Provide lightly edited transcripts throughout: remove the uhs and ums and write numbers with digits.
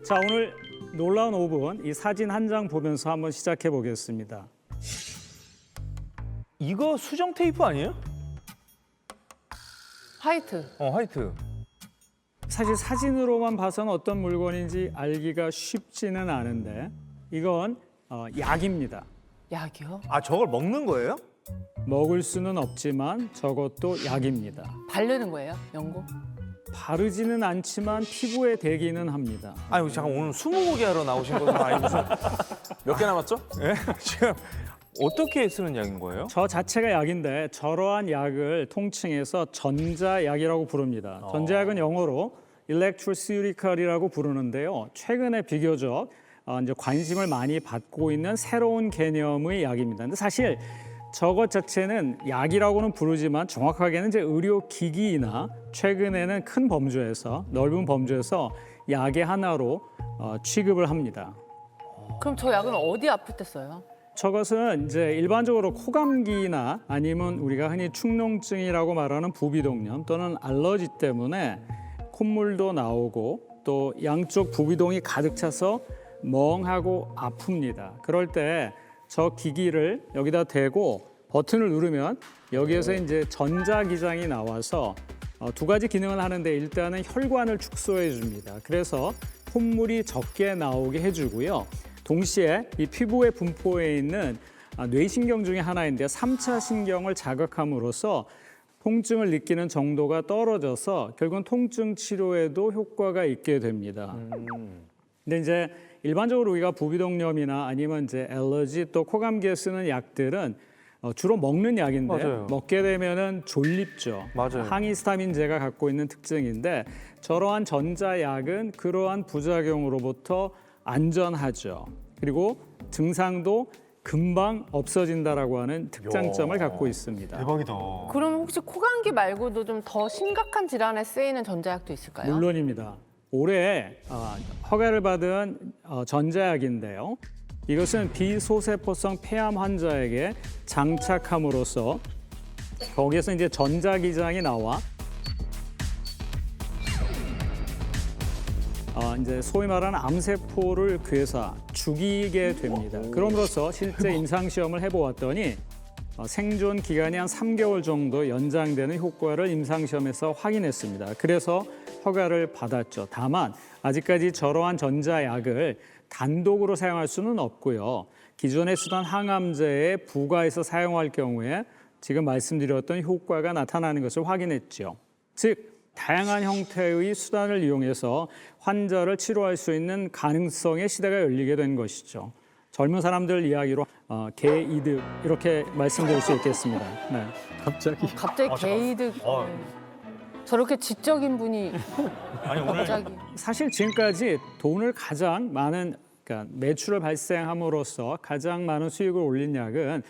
자, 오늘 놀라운 5분 이 사진 한 장 보면서 한번 시작해 보겠습니다. 이거 수정 테이프 아니에요? 화이트. 화이트. 사실 사진으로만 봐서는 어떤 물건인지 알기가 쉽지는 않은데 이건 약입니다. 약이요? 아, 저걸 먹는 거예요? 먹을 수는 없지만 저것도 약입니다. 바르는 거예요? 연고? 바르지는 않지만 피부에 대기는 합니다. 아니, 잠깐 오늘 스무고개 하러 나오신 것은 아니 무슨 몇 개 남았죠? 예? 지금 어떻게 쓰는 약인 거예요? 저 자체가 약인데 저러한 약을 통칭해서 전자약이라고 부릅니다. 전자약은 영어로 electroceutical이라고 부르는데요. 최근에 비교적 이제 관심을 많이 받고 있는 새로운 개념의 약입니다. 근데 사실 저것 자체는 약이라고는 부르지만 정확하게는 이제 의료기기나 최근에는 큰 범주에서 넓은 범주에서 약의 하나로 취급을 합니다. 그럼 저 약은 어디 아플 때 써요? 저것은 이제 일반적으로 코감기나 아니면 우리가 흔히 축농증이라고 말하는 부비동염 또는 알러지 때문에 콧물도 나오고 또 양쪽 부비동이 가득 차서 멍하고 아픕니다. 그럴 때 저 기기를 여기다 대고 버튼을 누르면 여기에서 이제 전자기장이 나와서 두 가지 기능을 하는데 일단은 혈관을 축소해 줍니다. 그래서 콧물이 적게 나오게 해주고요. 동시에 이 피부의 분포에 있는 뇌신경 중에 하나인데 3차 신경을 자극함으로써 통증을 느끼는 정도가 떨어져서 결국은 통증 치료에도 효과가 있게 됩니다. 근데 이제 일반적으로 우리가 부비동염이나 아니면 이제 알러지 또 코감기에 쓰는 약들은 주로 먹는 약인데 맞아요. 먹게 되면은 졸립죠. 맞아요. 항히스타민제가 갖고 있는 특징인데 저러한 전자약은 그러한 부작용으로부터 안전하죠. 그리고 증상도 금방 없어진다라고 하는 특장점을 갖고 있습니다. 대박이다. 그럼 혹시 코감기 말고도 좀 더 심각한 질환에 쓰이는 전자약도 있을까요? 물론입니다. 올해 허가를 받은 전자약인데요. 이것은 비소세포성 폐암 환자에게 장착함으로써 거기에서 이제 전자기장이 나와 이제 소위 말하는 암세포를 괴사, 죽이게 됩니다. 그럼으로써 실제 임상시험을 해보았더니 생존 기간이 한 3개월 정도 연장되는 효과를 임상시험에서 확인했습니다. 그래서 허가를 받았죠. 다만 아직까지 저러한 전자약을 단독으로 사용할 수는 없고요. 기존에 쓰던 항암제에 부과해서 사용할 경우에 지금 말씀드렸던 효과가 나타나는 것을 확인했죠. 즉 다양한 형태의 수단을 이용해서 환자를 치료할 수 있는 가능성의 시대가 열리게 된 것이죠. 젊은 사람들 이야기로 개이득 이렇게 말씀드릴 수 있겠습니다. 네. 갑자기 게이득. 저렇게 지적인 분이 아니, 오늘 갑자기. 사실 지금까지 돈을 가장 많은 그러니까 매출을 발생함으로써 가장 많은 수익을 올린 약은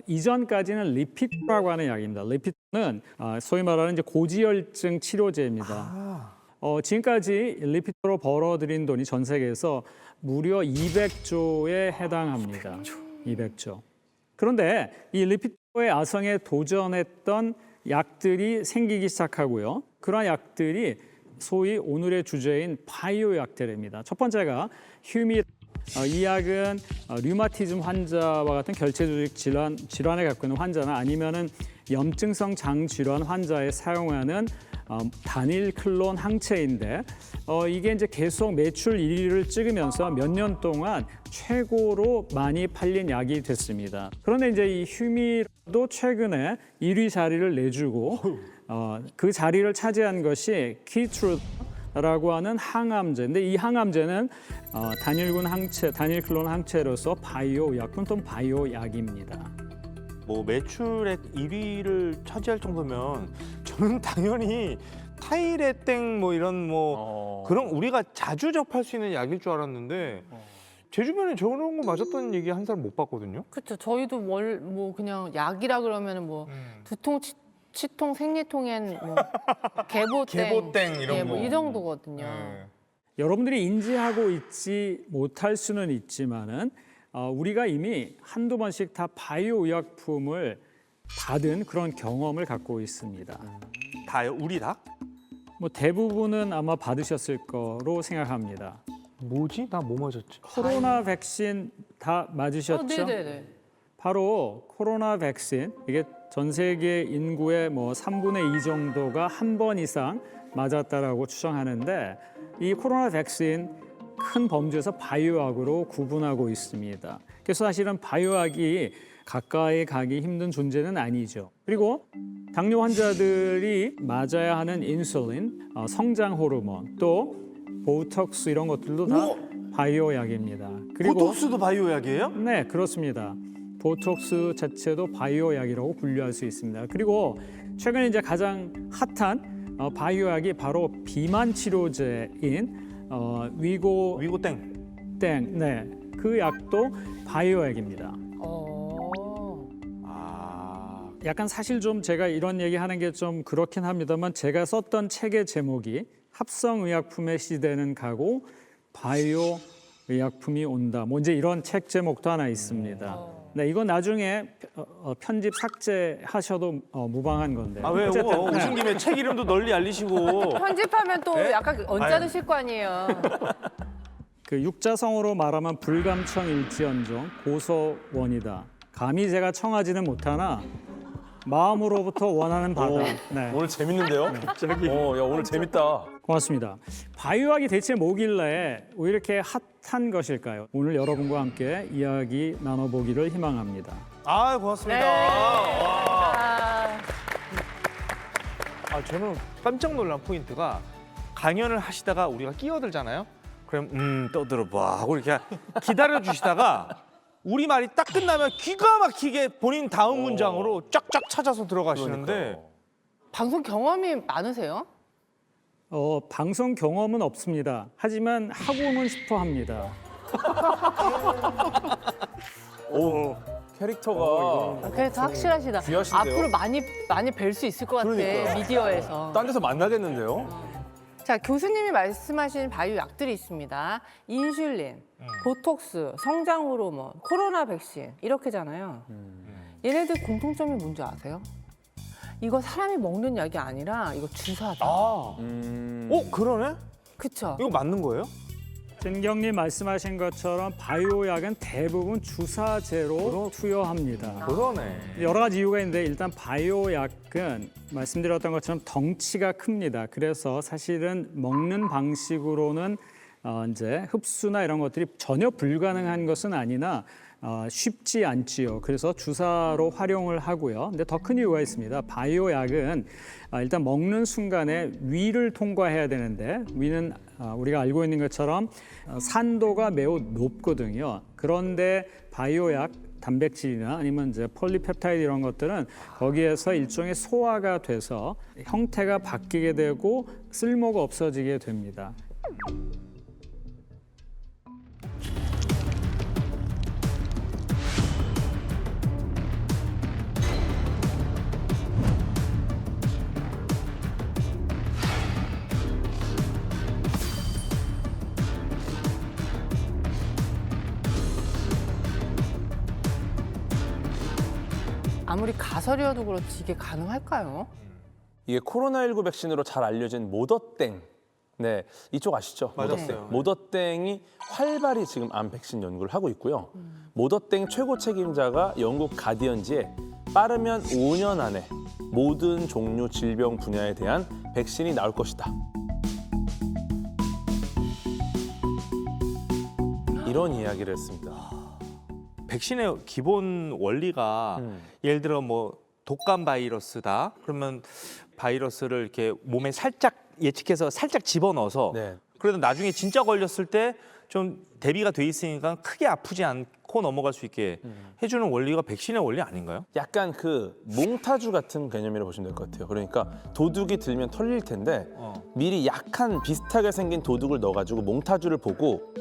이전까지는 리피토라고 하는 약입니다. 리피토는 소위 말하는 이제 고지혈증 치료제입니다. 지금까지 리피토로 벌어들인 돈이 전 세계에서 무려 200조에 해당합니다. 200조. 그런데 이 리피토의 아성에 도전했던 약들이 생기기 시작하고요. 그러한 약들이 소위 오늘의 주제인 바이오 약들입니다. 첫 번째가 휴미. 이 약은 류마티즘 환자와 같은 결체 조직 질환을 갖고 있는 환자나 아니면은 염증성 장 질환 환자에 사용하는 단일 클론 항체인데 이게 이제 계속 매출 1위를 찍으면서 몇 년 동안 최고로 많이 팔린 약이 됐습니다. 그런데 이제 이 휴미도 최근에 1위 자리를 내주고 그 자리를 차지한 것이 키트루라고 하는 항암제인데 이 항암제는 단일 클론 항체로서 바이오 약품 또는 바이오 약입니다. 뭐 매출액 1위를 차지할 정도면 저는 당연히 타이레땡 뭐 이런 뭐 그런 우리가 자주 접할 수 있는 약일 줄 알았는데 제 주변에 저런 거 맞았다는 얘기 한 사람 못 봤거든요. 그렇죠. 저희도 뭐 그냥 약이라 그러면은 뭐 두통, 치통, 생리통엔 뭐 개보땡 이런 예, 거. 이 정도거든요. 네. 여러분들이 인지하고 있지 못할 수는 있지만은 우리가 이미 한두 번씩 다 바이오 의약품을 받은 그런 경험을 갖고 있습니다. 다요? 우리 다? 뭐 대부분은 아마 받으셨을 거로 생각합니다. 뭐지? 나 뭐 맞았지? 코로나 백신 다 맞으셨죠? 네네네. 바로 코로나 백신 이게 전 세계 인구의 뭐 3분의 2 정도가 한 번 이상 맞았다라고 추정하는데 이 코로나 백신 큰 범주에서 바이오약으로 구분하고 있습니다. 그래서 사실은 바이오약이 가까이 가기 힘든 존재는 아니죠. 그리고 당뇨 환자들이 맞아야 하는 인슐린, 성장 호르몬, 또 보톡스 이런 것들도 다 바이오약입니다. 그리고 보톡스도 바이오약이에요? 네, 그렇습니다. 보톡스 자체도 바이오약이라고 분류할 수 있습니다. 그리고 최근에 이제 가장 핫한 바이오약이 바로 비만 치료제인 위고땡. 네, 그 약도 바이오약입니다. 약간 사실 좀 제가 이런 얘기하는 게 좀 그렇긴 합니다만 제가 썼던 책의 제목이 합성의약품의 시대는 가고 바이오 의약품이 온다. 뭐 이제 이런 책 제목도 하나 있습니다. 네, 이건 나중에 편집 삭제하셔도 무방한 건데. 아 왜요? 오신 김에 책 이름도 널리 알리시고. 편집하면 또 네? 약간 언짢으실 거 아니에요. 그 육자성어로 말하면 불감청일지언정 고소원이다. 감히 제가 청하지는 못하나 마음으로부터 원하는 바다. 네. 오늘 재밌는데요? 갑자기. 야, 오늘 재밌다. 고맙습니다. 바이오약이 대체 뭐길래 왜 이렇게 핫한 것일까요? 오늘 여러분과 함께 이야기 나눠보기를 희망합니다. 아 고맙습니다. 네. 와. 저는 깜짝 놀란 포인트가 강연을 하시다가 우리가 끼어들잖아요. 그럼 떠들어봐 하고 이렇게 기다려 주시다가 우리 말이 딱 끝나면 기가 막히게 본인 다음 문장으로 쫙쫙 찾아서 들어가시는데 그러니까요. 방송 경험이 많으세요? 방송 경험은 없습니다. 하지만 하고는 싶어 합니다. 오, 캐릭터가 그래서 확실하시다. 귀하신데요? 앞으로 많이 뵐 수 있을 것 같아. 그러니까요. 미디어에서. 딴 데서 만나겠는데요? 자, 교수님이 말씀하신 바이오 약들이 있습니다. 인슐린, 보톡스, 성장 호르몬, 코로나 백신 이렇게잖아요. 얘네들 공통점이 뭔지 아세요? 이거 사람이 먹는 약이 아니라 이거 주사다. 그러네? 그쵸? 이거 맞는 거예요? 진경님 말씀하신 것처럼 바이오약은 대부분 주사제로 투여합니다. 그러네. 여러 가지 이유가 있는데 일단 바이오약은 말씀드렸던 것처럼 덩치가 큽니다. 그래서 사실은 먹는 방식으로는 이제 흡수나 이런 것들이 전혀 불가능한 것은 아니나 쉽지 않지요. 그래서 주사로 활용을 하고요. 근데 더 큰 이유가 있습니다. 바이오약은 일단 먹는 순간에 위를 통과해야 되는데 위는 우리가 알고 있는 것처럼 산도가 매우 높거든요. 그런데 바이오약 단백질이나 아니면 이제 폴리펩타이드 이런 것들은 거기에서 일종의 소화가 돼서 형태가 바뀌게 되고 쓸모가 없어지게 됩니다. 아무리 가설이어도 그렇지 이게 가능할까요? 이게 코로나19 백신으로 잘 알려진 모더땡. 네, 이쪽 아시죠? 맞아요. 모더땡. 모더땡이 활발히 지금 암 백신 연구를 하고 있고요. 모더땡 최고 책임자가 영국 가디언지에 빠르면 5년 안에 모든 종류 질병 분야에 대한 백신이 나올 것이다. 이런 이야기를 했습니다. 백신의 기본 원리가 예를 들어 뭐 독감 바이러스다. 그러면 바이러스를 이렇게 몸에 살짝 예측해서 살짝 집어넣어서 네. 그래도 나중에 진짜 걸렸을 때 좀 대비가 돼 있으니까 크게 아프지 않고 넘어갈 수 있게 해주는 원리가 백신의 원리 아닌가요? 약간 그 몽타주 같은 개념이라고 보시면 될 것 같아요. 그러니까 도둑이 들면 털릴 텐데 미리 약한 비슷하게 생긴 도둑을 넣어가지고 몽타주를 보고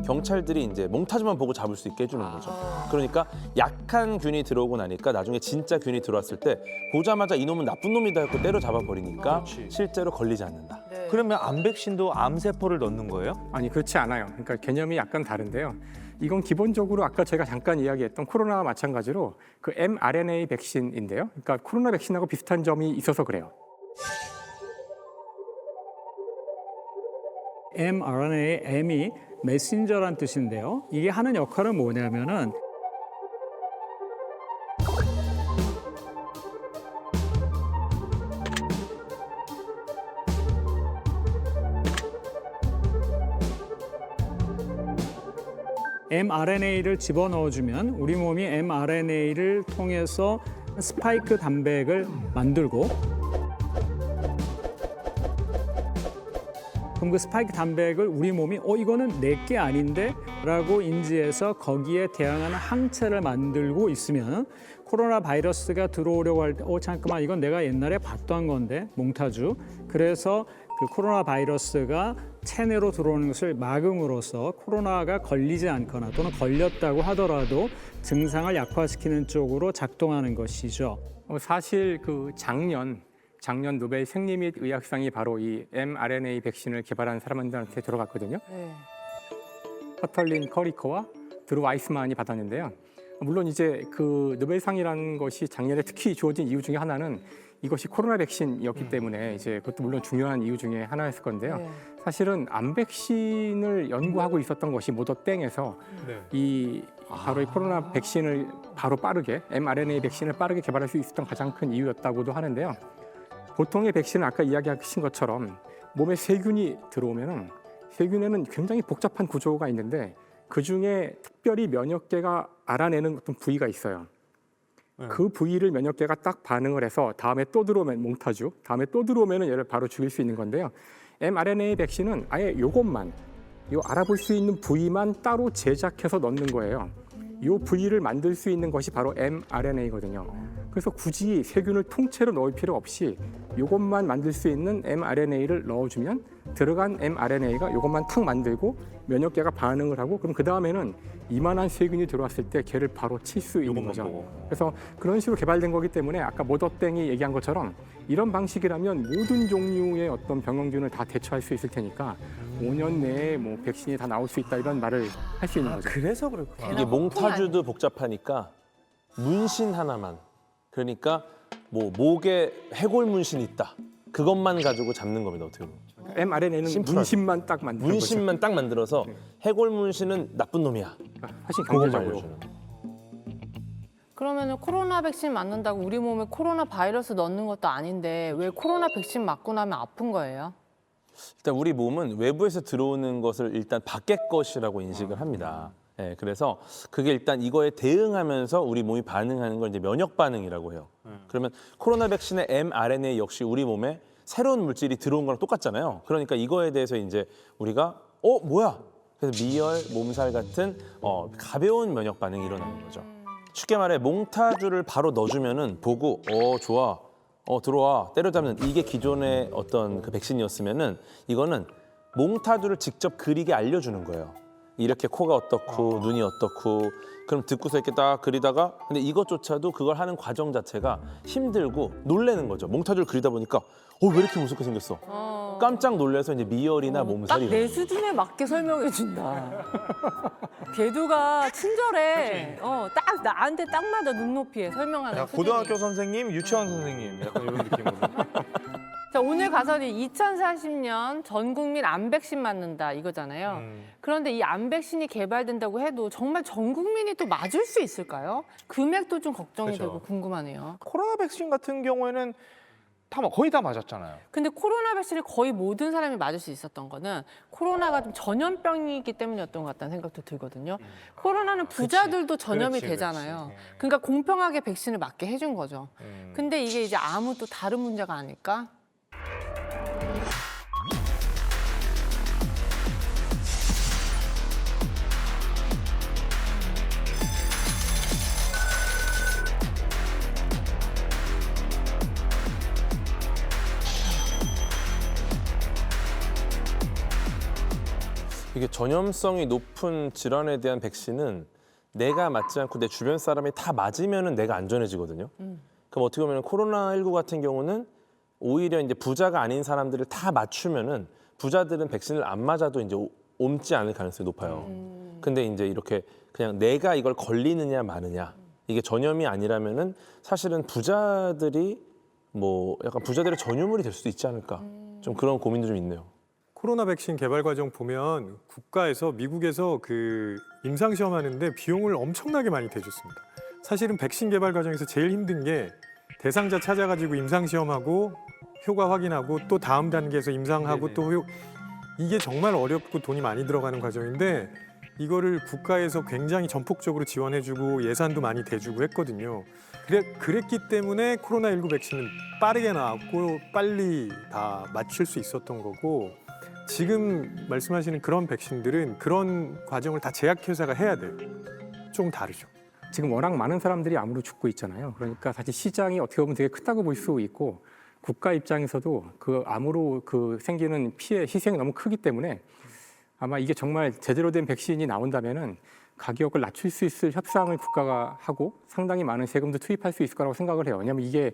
경찰들이 이제 몽타주만 보고 잡을 수 있게 해주는 거죠. 그러니까 약한 균이 들어오고 나니까 나중에 진짜 균이 들어왔을 때 보자마자 이놈은 나쁜 놈이다 했고 때려잡아 버리니까 그렇지. 실제로 걸리지 않는다. 네. 그러면 암 백신도 암 세포를 넣는 거예요? 아니 그렇지 않아요. 그러니까 개념이 약간 다른데요. 이건 기본적으로 아까 제가 잠깐 이야기했던 코로나와 마찬가지로 그 mRNA 백신인데요. 그러니까 코로나 백신하고 비슷한 점이 있어서 그래요. mRNA, M이 메신저란 뜻인데요. 이게 하는 역할은 뭐냐면은 mRNA를 집어넣어주면 우리 몸이 mRNA를 통해서 스파이크 단백을 만들고 그럼 그 스파이크 단백을 우리 몸이 이거는 내 게 아닌데 라고 인지해서 거기에 대항하는 항체를 만들고 있으면 코로나 바이러스가 들어오려고 할 때 잠깐만 이건 내가 옛날에 봤던 건데 몽타주 그래서 그 코로나 바이러스가 체내로 들어오는 것을 막음으로써 코로나가 걸리지 않거나 또는 걸렸다고 하더라도 증상을 약화시키는 쪽으로 작동하는 것이죠. 사실 그 작년 노벨 생리 및 의학상이 바로 이 mRNA 백신을 개발한 사람들한테 들어갔거든요. 네. 커털린 커리커와 드루 와이스만이 받았는데요. 물론 이제 그 노벨상이라는 것이 작년에 특히 주어진 이유 중에 하나는 이것이 코로나 백신이었기 때문에 이제 그것도 물론 중요한 이유 중에 하나였을 건데요. 네. 사실은 암 백신을 연구하고 있었던 것이 모더땡에서 이 바로 이 코로나 백신을 바로 빠르게 mRNA 백신을 빠르게 개발할 수 있었던 가장 큰 이유였다고도 하는데요. 보통의 백신은 아까 이야기하신 것처럼 몸에 세균이 들어오면은 세균에는 굉장히 복잡한 구조가 있는데 그 중에 특별히 면역계가 알아내는 어떤 부위가 있어요. 그 부위를 면역계가 딱 반응을 해서 다음에 또 들어오면 몽타주, 다음에 또 들어오면은 얘를 바로 죽일 수 있는 건데요. mRNA 백신은 아예 요것만, 요 알아볼 수 있는 부위만 따로 제작해서 넣는 거예요. 요 부위를 만들 수 있는 것이 바로 mRNA거든요. 그래서 굳이 세균을 통째로 넣을 필요 없이 요것만 만들 수 있는 mRNA를 넣어주면 들어간 mRNA가 요것만 탁 만들고 면역계가 반응을 하고 그럼 그 다음에는 이만한 세균이 들어왔을 때 걔를 바로 칠 수 있는 요것만 거죠. 보고. 그래서 그런 식으로 개발된 거기 때문에 아까 모더땡이 얘기한 것처럼 이런 방식이라면 모든 종류의 어떤 병원균을 다 대처할 수 있을 테니까 5년 내에 뭐 백신이 다 나올 수 있다 이런 말을 할 수 있는 거죠. 그래서 그렇구나. 이게 몽타주도 복잡하니까 문신 하나만 그러니까 뭐 목에 해골 문신 있다 그것만 가지고 잡는 겁니다. 어떻게 보면 mRNA는 심플하게. 문신만 딱 만든 거죠. 문신만 딱 만들어서 해골 문신은 나쁜 놈이야. 훨씬 그것만 강제적으로. 알려주는. 그러면은 코로나 백신 맞는다고 우리 몸에 코로나 바이러스 넣는 것도 아닌데 왜 코로나 백신 맞고 나면 아픈 거예요? 일단 우리 몸은 외부에서 들어오는 것을 일단 밖의 것이라고 인식을 합니다. 예, 그래서 그게 일단 이거에 대응하면서 우리 몸이 반응하는 걸 이제 면역 반응이라고 해요. 그러면 코로나 백신의 mRNA 역시 우리 몸에 새로운 물질이 들어온 거랑 똑같잖아요. 그러니까 이거에 대해서 이제 우리가 뭐야? 그래서 미열, 몸살 같은 가벼운 면역 반응이 일어나는 거죠. 쉽게 말해 몽타주를 바로 넣어주면은 보고 좋아. 들어와 때려잡는 이게 기존의 어떤 그 백신이었으면은 이거는 몽타주를 직접 그리게 알려주는 거예요. 이렇게 코가 어떻고 눈이 어떻고 그럼 듣고서 이렇게 딱 그리다가 근데 이것조차도 그걸 하는 과정 자체가 힘들고 놀래는 거죠. 몽타주를 그리다 보니까 왜 이렇게 무섭게 생겼어? 깜짝 놀라서 이제 미열이나 몸살이 딱 내 일어나요. 수준에 맞게 설명해 준다. 걔도가 친절해. 딱 나한테 딱 맞아 눈높이에 설명하는 야, 수준이. 고등학교 선생님, 유치원 선생님 약간 이런 느낌으로. 자, 오늘 가설이 2040년 전 국민 암 백신 맞는다 이거잖아요. 그런데 이 암 백신이 개발된다고 해도 정말 전 국민이 또 맞을 수 있을까요? 금액도 좀 걱정이 그렇죠. 되고 궁금하네요. 코로나 백신 같은 경우에는 거의 다 맞았잖아요. 근데 코로나 백신을 거의 모든 사람이 맞을 수 있었던 거는 코로나가 좀 전염병이기 때문이었던 것 같다는 생각도 들거든요. 코로나는 부자들도 전염이 그렇지, 되잖아요. 그렇지. 그러니까 공평하게 백신을 맞게 해준 거죠. 근데 이게 이제 암은 또 다른 문제가 아닐까? 이게 전염성이 높은 질환에 대한 백신은 내가 맞지 않고 내 주변 사람이 다 맞으면은 내가 안전해지거든요. 그럼 어떻게 보면 코로나19 같은 경우는 오히려 이제 부자가 아닌 사람들을 다 맞추면은 부자들은 백신을 안 맞아도 이제 옮지 않을 가능성이 높아요. 근데 이제 이렇게 그냥 내가 이걸 걸리느냐 마느냐 이게 전염이 아니라면은 사실은 부자들이 뭐 약간 부자들의 전유물이 될 수도 있지 않을까. 좀 그런 고민도 좀 있네요. 코로나 백신 개발 과정 보면 국가에서 미국에서 그 임상 시험하는데 비용을 엄청나게 많이 대줬습니다. 사실은 백신 개발 과정에서 제일 힘든 게 대상자 찾아가지고 임상 시험하고 효과 확인하고 또 다음 단계에서 임상하고 또 이게 정말 어렵고 돈이 많이 들어가는 과정인데 이거를 국가에서 굉장히 전폭적으로 지원해주고 예산도 많이 대주고 했거든요. 그랬기 때문에 코로나19 백신은 빠르게 나왔고 빨리 다 맞출 수 있었던 거고 지금 말씀하시는 그런 백신들은 그런 과정을 다 제약회사가 해야 돼요. 좀 다르죠. 지금 워낙 많은 사람들이 암으로 죽고 있잖아요. 그러니까 사실 시장이 어떻게 보면 되게 크다고 볼 수 있고 국가 입장에서도 그 암으로 그 생기는 피해 희생이 너무 크기 때문에 아마 이게 정말 제대로 된 백신이 나온다면은 가격을 낮출 수 있을 협상을 국가가 하고 상당히 많은 세금도 투입할 수 있을 거라고 생각을 해요. 왜냐하면 이게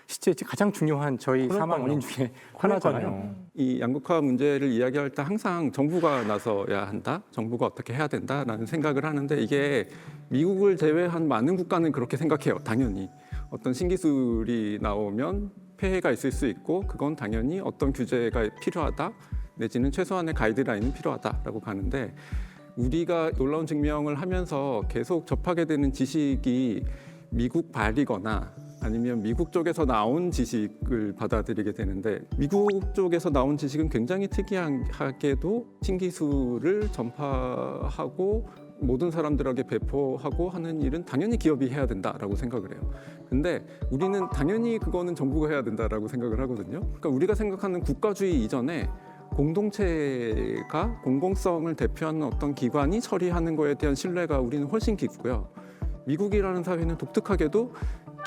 실제 가장 중요한 저희 사망 원인 중에 하나잖아요. 이 양극화 문제를 이야기할 때 항상 정부가 나서야 한다, 정부가 어떻게 해야 된다라는 생각을 하는데 이게 미국을 제외한 많은 국가는 그렇게 생각해요. 당연히 어떤 신기술이 나오면 폐해가 있을 수 있고 그건 당연히 어떤 규제가 필요하다 내지는 최소한의 가이드라인은 필요하다라고 가는데 우리가 놀라운 증명을 하면서 계속 접하게 되는 지식이 미국 발이거나 아니면 미국 쪽에서 나온 지식을 받아들이게 되는데 미국 쪽에서 나온 지식은 굉장히 특이하게도 신기술을 전파하고 모든 사람들에게 배포하고 하는 일은 당연히 기업이 해야 된다라고 생각을 해요. 근데 우리는 당연히 그거는 정부가 해야 된다라고 생각을 하거든요. 그러니까 우리가 생각하는 국가주의 이전에 공동체가 공공성을 대표하는 어떤 기관이 처리하는 거에 대한 신뢰가 우리는 훨씬 깊고요. 미국이라는 사회는 독특하게도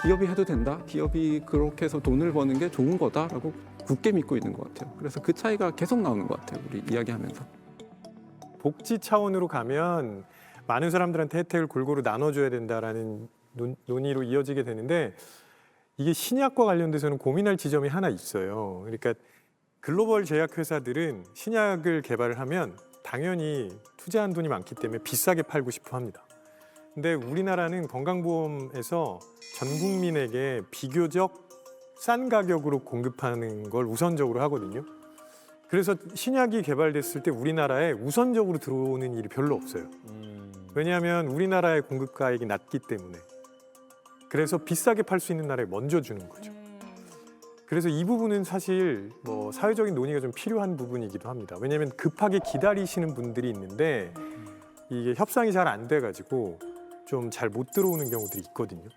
기업이 해도 된다. 기업이 그렇게 해서 돈을 버는 게 좋은 거다라고 굳게 믿고 있는 것 같아요. 그래서 그 차이가 계속 나오는 것 같아요. 우리 이야기하면서. 복지 차원으로 가면 많은 사람들한테 혜택을 골고루 나눠줘야 된다라는 논의로 이어지게 되는데 이게 신약과 관련돼서는 고민할 지점이 하나 있어요. 그러니까 글로벌 제약회사들은 신약을 개발을 하면 당연히 투자한 돈이 많기 때문에 비싸게 팔고 싶어 합니다. 근데 우리나라는 건강보험에서 전 국민에게 비교적 싼 가격으로 공급하는 걸 우선적으로 하거든요. 그래서 신약이 개발됐을 때 우리나라에 우선적으로 들어오는 일이 별로 없어요. 왜냐하면 우리나라의 공급 가액이 낮기 때문에. 그래서 비싸게 팔 수 있는 나라에 먼저 주는 거죠. 그래서 이 부분은 사실 뭐 사회적인 논의가 좀 필요한 부분이기도 합니다. 왜냐하면 급하게 기다리시는 분들이 있는데 이게 협상이 잘 안 돼가지고 좀 잘 못 들어오는 경우들이 있거든요.